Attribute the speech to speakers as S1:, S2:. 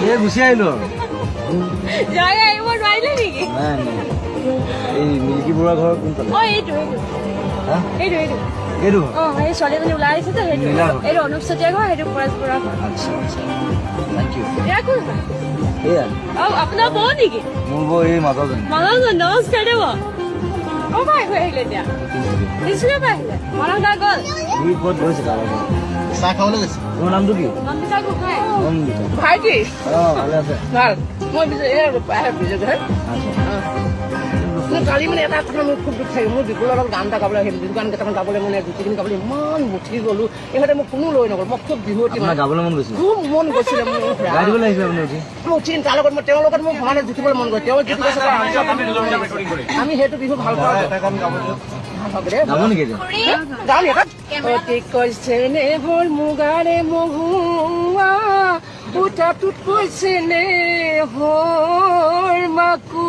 S1: এই গুচি আহিলো
S2: জাগা আহিব নোৱাৰিলে নেকি?
S1: নাই নাই এই মিল্কী বৰুৱা ঘৰ কোনফালে
S2: অ এইটো
S1: হা
S2: এইটো
S1: এইটো
S2: অ এই ছোৱালীজনী ওলাই আহিছে তো সেইটো
S1: নীলা ঘৰ।
S2: এইটো অনুপ চতিয়া ঘৰ সেইটো পৰেশ বৰুৱা ঘৰ
S1: আচ্ছা আচ্ছা থেংক ইউ
S2: এয়া কোন হয়?
S1: এয়া
S2: অ আপোনাৰ বৌ নেকি?
S1: মোৰ বৌ এই মাজৰজনী
S2: মানুহজন নমস্কাৰ দেব অ ভাই হৈ আহিলে এতিয়া নিশ্চয় পাই আহিলে মানুহ দা গ'ল
S1: সি ক'ত গৈছে তাৰ লগত চাহ খাবলৈ গৈছে তোমাৰ নামটো কি
S2: নন্দিতা গোহাঁই
S1: নন্দিতা
S2: ভাইটি
S1: অঁ ভালে আছে
S2: ভাল মই বিজয় কালি মানে এটা কথা মোৰ খুব দুখ থাকে মোৰ বিপুলৰ লগত গান এটা গাবলৈ আহিম বিহু গান কেইটামান গাবলৈ মানে দুটিখিনি গাবলৈ ইমান মুঠি গ'লো ইহঁতে মোক কোনো লৈ নগ'ল মই খুব বিহুৱতী
S1: আপোনাৰ গাবলৈ মন গৈছিল
S2: খুব মন গৈছিলে মোৰ
S1: গাই দিবলৈ আহিছে আপুনি উঠি
S2: মই উঠি তাৰ লগত মই তেওঁৰ লগত মোক সমানে জুখিবলৈ মন গ'ল তেওঁ জিকি গৈছে আমি সেইটো বিহু ভাল পাওঁ
S1: গাব নেকি এতিয়া
S2: গান এটা অতি কৈছে নে হ'ল মুগাৰে মহুৱা উঠাটোত কৈছে নে হ'ল মাকু